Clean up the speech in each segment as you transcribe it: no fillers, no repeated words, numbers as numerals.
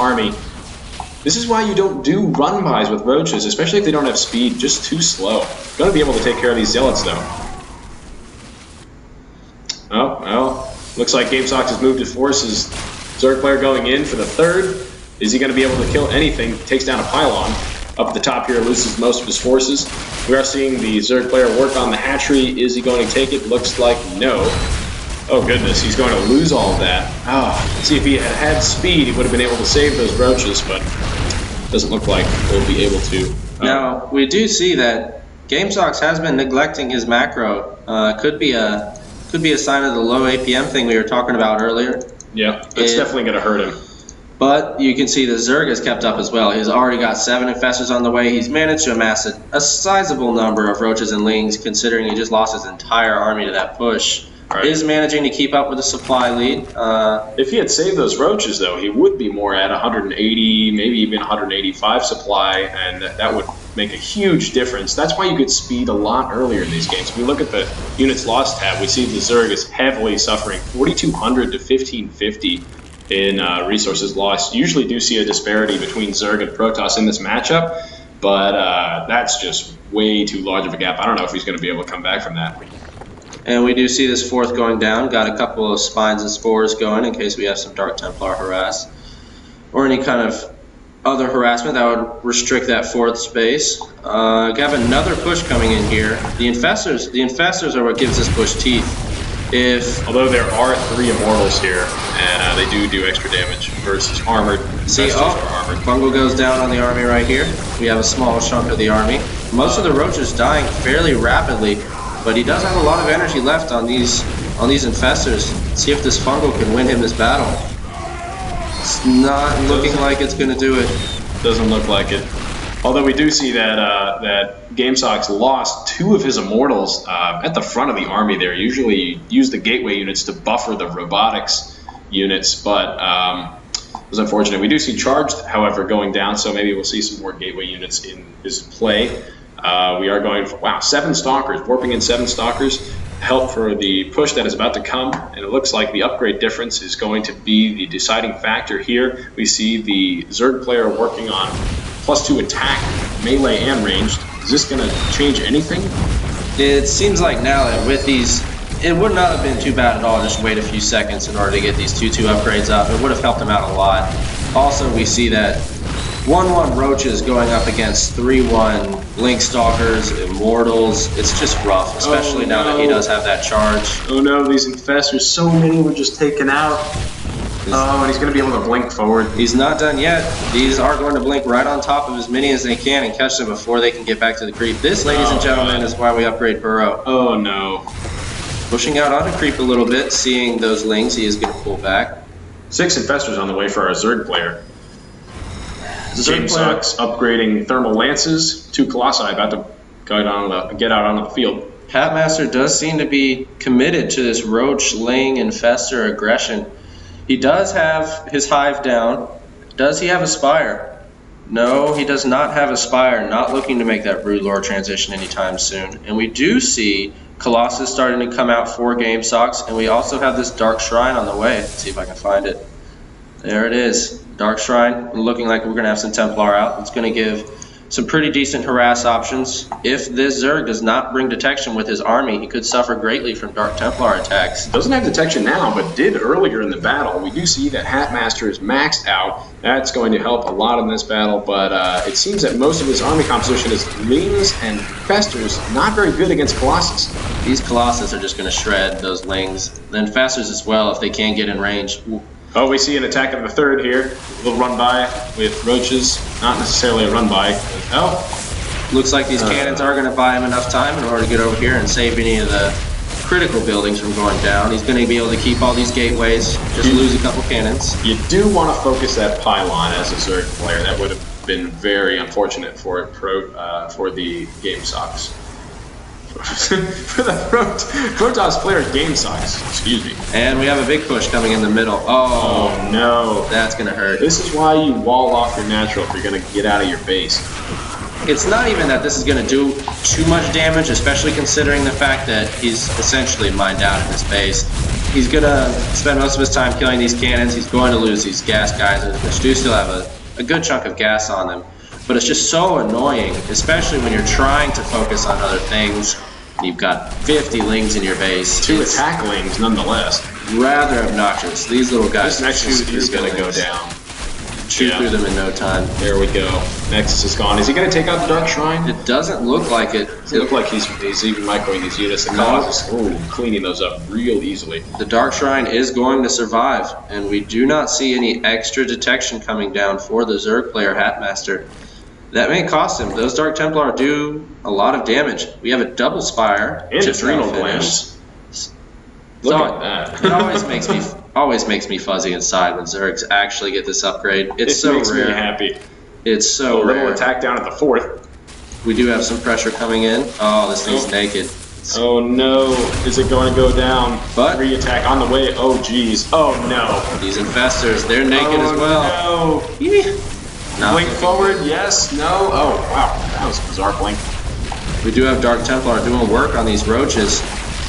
army. This is why you don't do run-bys with roaches, especially if they don't have speed. Just too slow. Gonna be able to take care of these zealots, though. Oh, well, looks like Gamesox has moved his forces. Zerg player going in for the third. Is he going to be able to kill anything? Takes down a pylon. Up at the top here, loses most of his forces. We are seeing the Zerg player work on the hatchery. Is he going to take it? Looks like no. Oh goodness, he's going to lose all of that. See, if he had had speed, he would have been able to save those roaches, but doesn't look like he'll be able to. Now, we do see that Gamesox has been neglecting his macro. Could be a sign of the low APM thing we were talking about earlier. Yeah, it's definitely going to hurt him. But you can see the Zerg has kept up as well. He's already got 7 infestors on the way. He's managed to amass a sizable number of roaches and lings, considering he just lost his entire army to that push. Right. Is managing to keep up with the supply lead. If he had saved those roaches, though, he would be more at 180, maybe even 185 supply, and that would make a huge difference. That's why you get speed a lot earlier in these games. If we look at the units lost tab, we see the Zerg is heavily suffering, 4,200 to 1,550 in resources lost. You usually do see a disparity between Zerg and Protoss in this matchup, but that's just way too large of a gap. I don't know if he's going to be able to come back from that. And we do see this fourth going down. Got a couple of spines and spores going in case we have some Dark Templar harass. Or any kind of other harassment that would restrict that fourth space. Have another push coming in here. The infestors are what gives this push teeth. Although there are 3 immortals here, and they do extra damage versus armored. See, Bungle goes down on the army right here. We have a small chunk of the army. Most of the roaches dying fairly rapidly. But he does have a lot of energy left on these infestors. See if this fungal can win him this battle. It's not looking like it's going to do it. Doesn't look like it. Although we do see that that Gamesox lost 2 of his immortals at the front of the army there. Usually you use the gateway units to buffer the robotics units, but it was unfortunate. We do see charged, however, going down, so maybe we'll see some more gateway units in his play. We are going for, wow, 7 Stalkers, warping in 7 Stalkers, help for the push that is about to come, and it looks like the upgrade difference is going to be the deciding factor here. We see the Zerg player working on +2 attack, melee and ranged. Is this going to change anything? It seems like now that with these, it would not have been too bad at all, just wait a few seconds in order to get these 2-2 upgrades up. It would have helped him out a lot. Also, we see that 1-1 roaches going up against 3-1 Link Stalkers, Immortals. It's just rough, especially now that he does have that charge. Oh no, these infestors, so many were just taken out. And he's going to be able to blink forward. He's not done yet. These are going to blink right on top of as many as they can and catch them before they can get back to the creep. This, ladies and gentlemen, is why we upgrade Burrow. Oh no. Pushing out on the creep a little bit, seeing those lings, he is going to pull back. 6 infestors on the way for our Zerg player. Gamesox upgrading thermal lances, 2 colossi about to get out onto the field. HatMaster does seem to be committed to this roach ling infestor aggression. He does have his hive down. Does he have a spire? No, he does not have a spire. Not looking to make that brood lore transition anytime soon. And we do see Colossus starting to come out for Gamesox, and we also have this Dark Shrine on the way. Let's see if I can find it. There it is. Dark Shrine, looking like we're going to have some Templar out. It's going to give some pretty decent harass options. If this Zerg does not bring detection with his army, he could suffer greatly from Dark Templar attacks. Doesn't have detection now, but did earlier in the battle. We do see that HatMaster is maxed out. That's going to help a lot in this battle, but it seems that most of his army composition is lings and festers, not very good against Colossus. These Colossus are just going to shred those lings. Then festers as well, if they can get in range. Oh, we see an attack of the third here. A little run by with roaches. Not necessarily a run by. Oh. Looks like these cannons are going to buy him enough time in order to get over here and save any of the critical buildings from going down. He's going to be able to keep all these gateways, just lose a couple cannons. You do want to focus that pylon as a Zerg player. That would have been very unfortunate for the Gamesox. For the Protoss player Gamesox, excuse me. And we have a big push coming in the middle. Oh no. That's going to hurt. This is why you wall off your natural if you're going to get out of your base. It's not even that this is going to do too much damage, especially considering the fact that he's essentially mined out in this base. He's gonna spend most of his time killing these cannons. He's going to lose these gas geysers, which do still have a good chunk of gas on them. But it's just so annoying, especially when you're trying to focus on other things. You've got 50 lings in your base. 2 attack lings, nonetheless. Rather obnoxious. These little guys. This Nexus is going to go down. Shoot through them in no time. There we go. Nexus is gone. Is he going to take out the Dark Shrine? It doesn't look like it. It looks like he's even microing these units and cleaning those up real easily. The Dark Shrine is going to survive, and we do not see any extra detection coming down for the Zerg player HatMaster. That may cost him. Those Dark Templar do a lot of damage. We have a double Spire. And adrenal glands. Look at that. It always makes me fuzzy inside when Zergs actually get this upgrade. It's so makes rare. Me happy. It's so rare. Little attack down at the 4th. We do have some pressure coming in. Oh, this thing's naked. Oh no, is it going to go down? But re-attack on the way. Oh geez. Oh no. These infestors, they're naked as well. No. Blink forward, yes, no. Oh wow, that was a bizarre blink. We do have Dark Templar doing work on these roaches.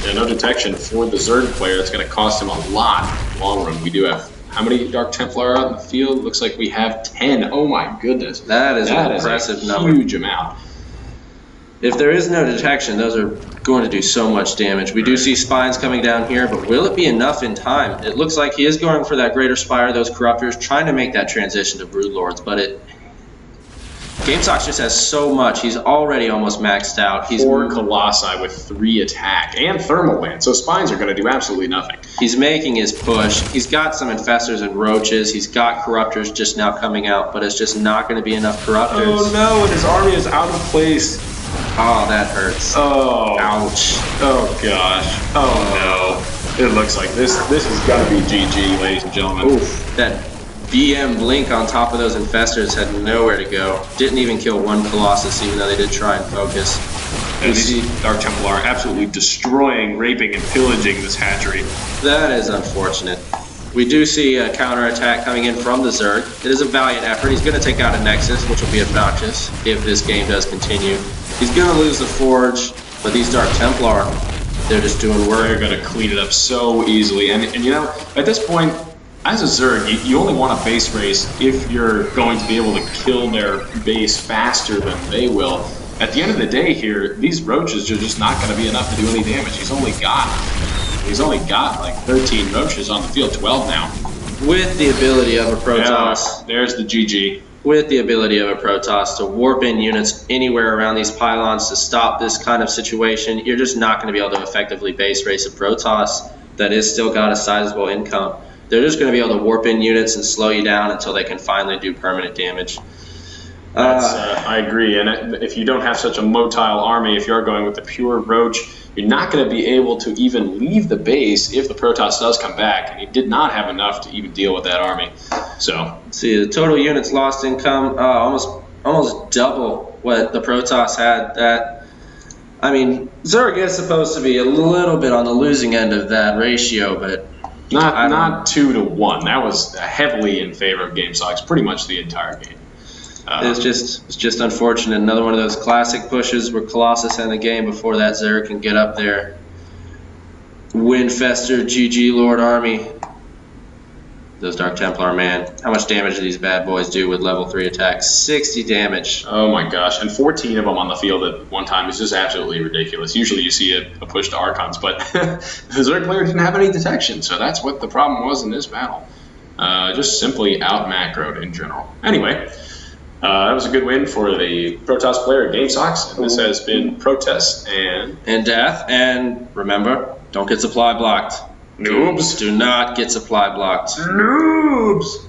Yeah, no detection for the Zerg player. That's going to cost him a lot long run. We do have how many Dark Templar out in the field? Looks like we have 10. Oh my goodness. That is an impressive number. Huge amount. If there is no detection, those are going to do so much damage. We do see spines coming down here, but will it be enough in time? It looks like he is going for that Greater Spire, those Corruptors, trying to make that transition to Broodlords, but Gamesox just has so much. He's already almost maxed out. He's 4 Colossi with 3 attack and Thermal Land, so spines are going to do absolutely nothing. He's making his push. He's got some Infestors and Roaches. He's got Corruptors just now coming out, but it's just not going to be enough Corruptors. Oh no, and his army is out of place. Oh, that hurts. Oh. Ouch. Oh gosh. Oh no. It looks like this has got to be GG, ladies and gentlemen. Oof. That BM Blink on top of those Infestors had nowhere to go. Didn't even kill 1 Colossus, even though they did try and focus. And these Dark Templar are absolutely destroying, raping, and pillaging this hatchery. That is unfortunate. We do see a counterattack coming in from the Zerg. It is a valiant effort. He's going to take out a Nexus, which will be obnoxious if this game does continue. He's going to lose the Forge, but these Dark Templar, they're just doing work. They're going to clean it up so easily. And you know, at this point, as a Zerg, you only want a base race if you're going to be able to kill their base faster than they will. At the end of the day here, these roaches are just not going to be enough to do any damage. He's only got like 13 roaches on the field, 12 now. With the ability of a Protoss. Yeah, there's the GG. With the ability of a Protoss to warp in units anywhere around these pylons to stop this kind of situation, you're just not going to be able to effectively base race a Protoss that is still got a sizable income. They're just going to be able to warp in units and slow you down until they can finally do permanent damage. I agree, and if you don't have such a motile army, if you're going with the pure roach, you're not going to be able to even leave the base if the Protoss does come back, and he did not have enough to even deal with that army. So, see, the total units lost income almost double what the Protoss had. That, I mean, Zerg is supposed to be a little bit on the losing end of that ratio, but not 2 to 1. That was heavily in favor of Gamesox pretty much the entire game. It's just unfortunate. Another one of those classic pushes where Colossus in the game before that Zerg can get up there. Winfester, GG Lord Army. Those Dark Templar, man. How much damage do these bad boys do with level 3 attacks? 60 damage. Oh my gosh, and 14 of them on the field at one time is just absolutely ridiculous. Usually you see a push to Archons, but the Zerg player didn't have any detection, so that's what the problem was in this battle. Just simply out-macroed in general. Anyway, that was a good win for the Protoss player, Gamesox, and this has been Protest and Dath, and remember, don't get supply blocked. Noobs. Do not get supply blocked. Noobs.